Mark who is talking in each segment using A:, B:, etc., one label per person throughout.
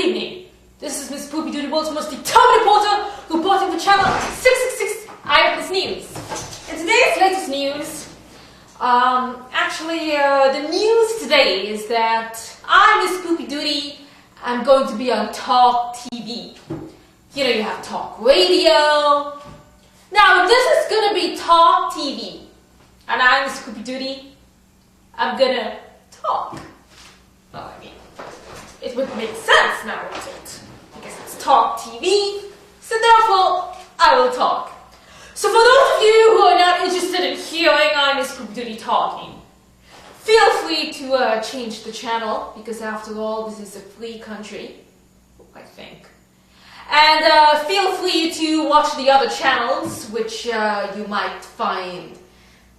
A: evening. This is Miss Poopee Doodee, world's most determined reporter, reporting for Channel 666 Eyewitness News. In today's latest news, the news today is that I, Miss Poopee Doodee, am going to be on Talk TV. You know, you have Talk Radio. Now, this is going to be Talk TV. And I, Miss Poopee Doodee, I'm going to talk. Well, I mean, it would make sense now, wouldn't it? Because it's Talk TV, so therefore, I will talk. So for those of you who are not interested in hearing I, Miss Poopee Doodee talking, feel free to change the channel, because after all, this is a free country, I think. And feel free to watch the other channels, which you might find,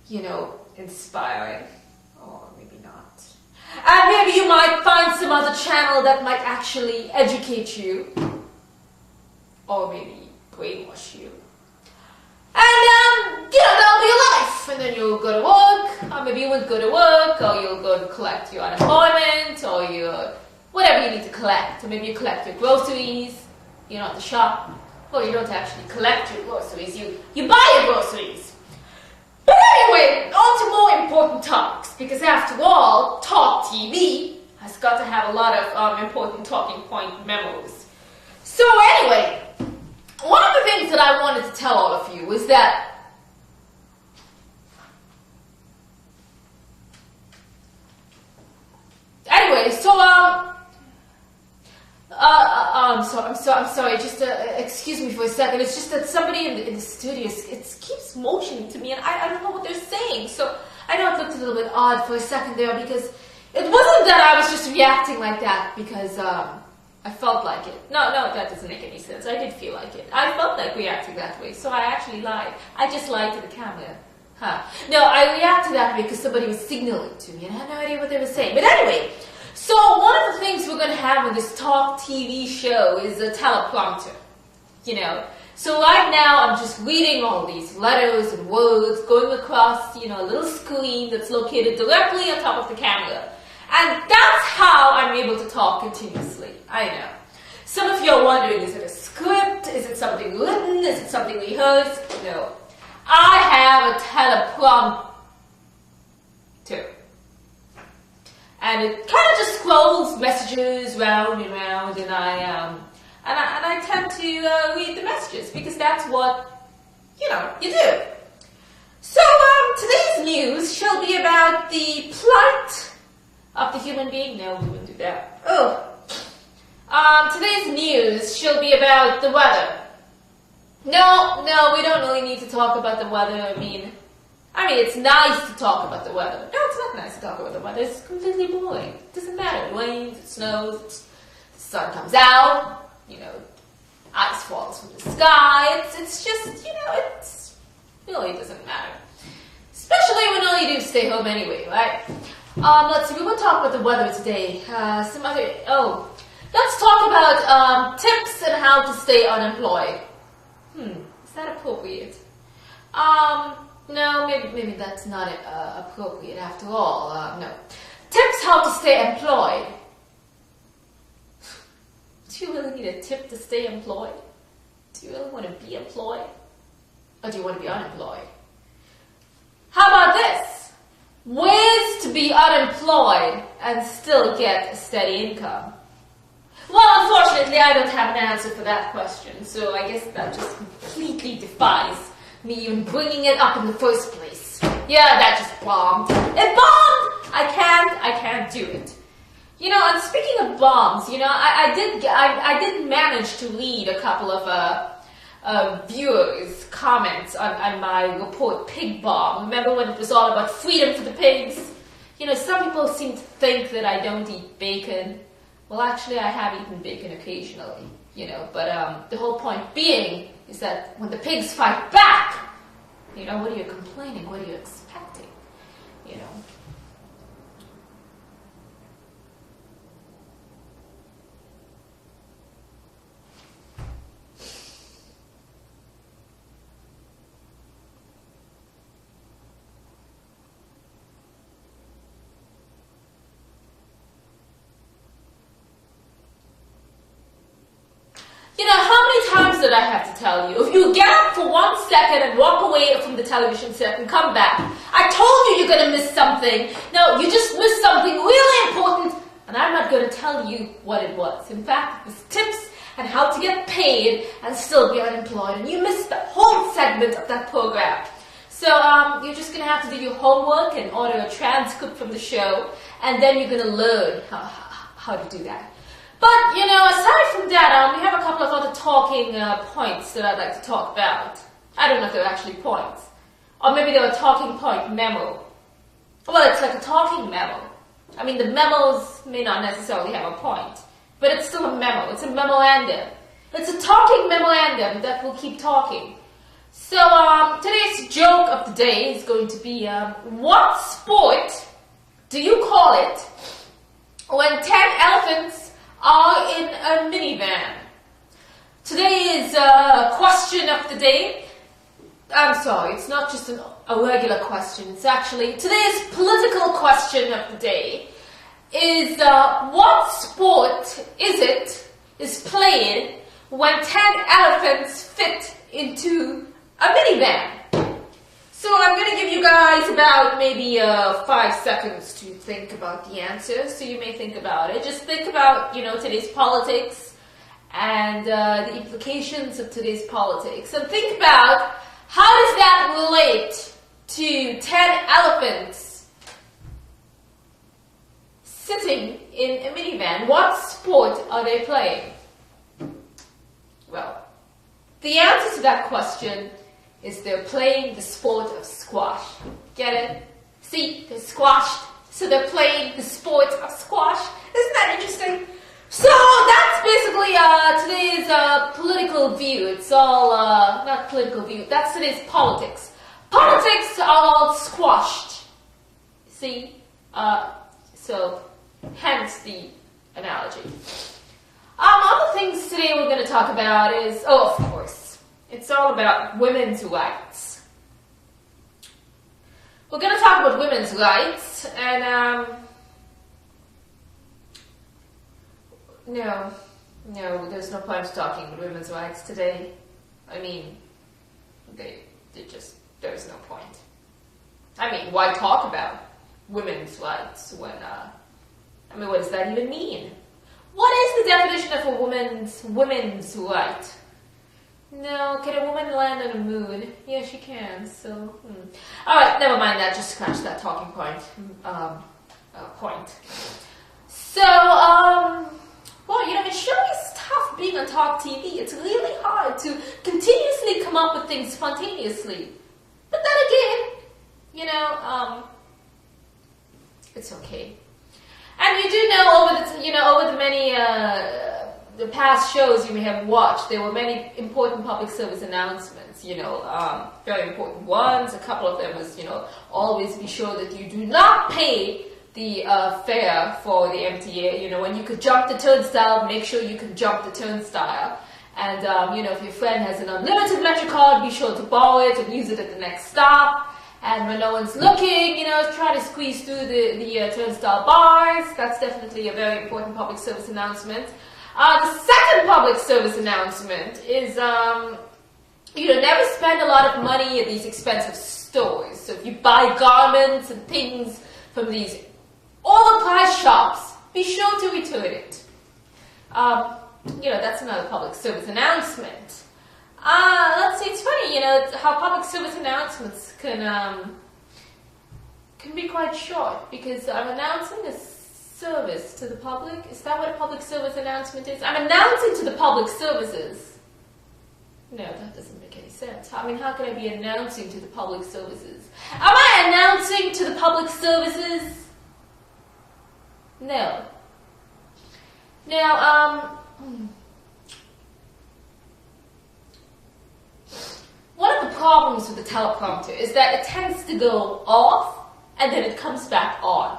A: you know, inspiring. Or maybe not. And maybe you might find some other channel that might actually educate you. Or maybe brainwash you. And, you know, that'll be your life. And then you'll go to work, or maybe you won't go to work, or you'll go to collect your unemployment, or your whatever you need to collect. Or maybe you collect your groceries, you know, at the shop. Well, you don't actually collect your groceries, you buy your groceries. But anyway, on to more important topics, because after all, Talk TV has got to have a lot of important talking point memos. So anyway, one of the things that I wanted to tell all of you is that I'm sorry, just excuse me for a second. It's just that somebody in the studio it keeps motioning to me, and I don't know what they're saying. So I know it looked a little bit odd for a second there, because it wasn't that I was just reacting like that because I felt like it. No, that doesn't make any sense. I did feel like it. I felt like reacting that way, so I actually lied. I just lied to the camera. No, I reacted that way because somebody was signaling to me, and I had no idea what they were saying. But anyway, so one of the things we're going to have on this Talk TV show is a teleprompter, you know. So right now I'm just reading all these letters and words going across, you know, a little screen that's located directly on top of the camera. And that's how I'm able to talk continuously. I know. Some of you are wondering, is it a script? Is it something written? Is it something rehearsed? No. I have a teleprompter. And it kind of just scrolls messages round and round, and I tend to read the messages, because that's what, you know, you do. So today's news shall be about the plight of the human being. No, we wouldn't do that. Today's news shall be about the weather. No, we don't really need to talk about the weather. I mean, it's nice to talk about the weather. No, it's not nice to talk about the weather. It's completely boring. It doesn't matter. It rains, it snows, the sun comes out, you know, ice falls from the sky. It's just, you know, it really doesn't matter. Especially when all you do is stay home anyway, right? Let's see, we won't talk about the weather today. Let's talk about tips on how to stay unemployed. Is that appropriate? No, maybe that's not appropriate after all. No. Tips how to stay employed. Do you really need a tip to stay employed? Do you really want to be employed? Or do you want to be unemployed? How about this? Ways to be unemployed and still get a steady income. Well, unfortunately, I don't have an answer for that question, so I guess that just completely defies me even bringing it up in the first place. Yeah, that just bombed. It bombed! I can't do it. You know, and speaking of bombs, you know, I did manage to read a couple of viewers' comments on my report Pig Bomb. Remember when it was all about freedom for the pigs? You know, some people seem to think that I don't eat bacon. Well, actually, I have eaten bacon occasionally, you know, but the whole point being is that when the pigs fight back, you know, what are you complaining? What are you expecting? You know. is it I have to tell you? If you get up for 1 second and walk away from the television set and come back, I told you you're going to miss something. No, you just missed something really important, and I'm not going to tell you what it was. In fact, it was tips on how to get paid and still be unemployed, and you missed the whole segment of that program. So you're just going to have to do your homework and order a transcript from the show, and then you're going to learn how to do that. But, you know, aside from that, we have a couple of other talking points that I'd like to talk about. I don't know if they're actually points. Or maybe they're a talking point memo. Well, it's like a talking memo. I mean, the memos may not necessarily have a point, but it's still a memo. It's a memorandum. It's a talking memorandum that will keep talking. So, today's joke of the day is going to be, what sport do you call it when 10 elephants are in a minivan? Today's question of the day, I'm sorry, it's not just a regular question, it's actually, today's political question of the day is, what sport is played when 10 elephants fit into a minivan? So I'm going to give you guys about maybe 5 seconds to think about the answer. So you may think about it. Just think about, you know, today's politics and the implications of today's politics. And think about how does that relate to 10 elephants sitting in a minivan. What sport are they playing? Well, the answer to that question is they're playing the sport of squash. Get it? See, they're squashed, so they're playing the sport of squash. Isn't that interesting? So that's basically today's political view. It's all, not political view, that's today's politics. Politics are all squashed. See? So, hence the analogy. Other things today we're going to talk about is, oh, of course, it's all about women's rights. We're going to talk about women's rights, and no, there's no point talking about women's rights today. I mean, there's no point. I mean, why talk about women's rights when, what does that even mean? What is the definition of a women's right? No, can a woman land on the moon? Yeah, she can, so... Alright, never mind that, just scratch that talking point. So, well, you know, it sure is tough being on talk TV. It's really hard to continuously come up with things spontaneously. But then again, you know, it's okay. And you do know over the many the past shows you may have watched, there were many important public service announcements, you know, very important ones. A couple of them was, you know, always be sure that you do not pay the fare for the MTA. You know, when you could jump the turnstile, make sure you can jump the turnstile. And, you know, if your friend has an unlimited Metro card, be sure to borrow it and use it at the next stop. And when no one's looking, you know, try to squeeze through the turnstile bars. That's definitely a very important public service announcement. The second public service announcement is, you know, never spend a lot of money at these expensive stores. So if you buy garments and things from these overpriced shops, be sure to return it. You know, that's another public service announcement. Let's see, it's funny, you know, how public service announcements can be quite short, because I'm announcing a service to the public. Is that what a public service announcement is? I'm announcing to the public services. No, that doesn't make any sense. I mean, how can I be announcing to the public services? Am I announcing to the public services? No. Now, one of the problems with the teleprompter is that it tends to go off and then it comes back on.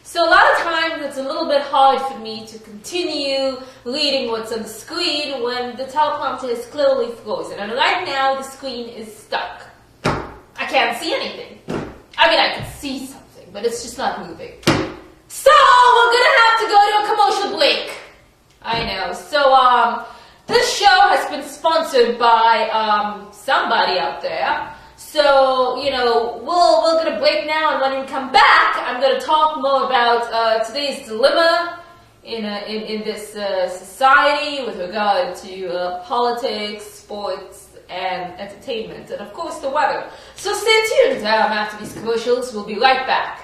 A: So a lot of times it's a little bit hard for me to continue reading what's on the screen when the teleprompter is clearly frozen. And right now the screen is stuck. I can't see anything. I mean, I can see something, but it's just not moving. So we're gonna have to go to a commercial break. I know. So this show has been sponsored by somebody out there. So, you know, we're gonna break now, and when we come back, I'm gonna talk more about today's dilemma in this society with regard to politics, sports, and entertainment, and of course the weather. So stay tuned after these commercials. We'll be right back.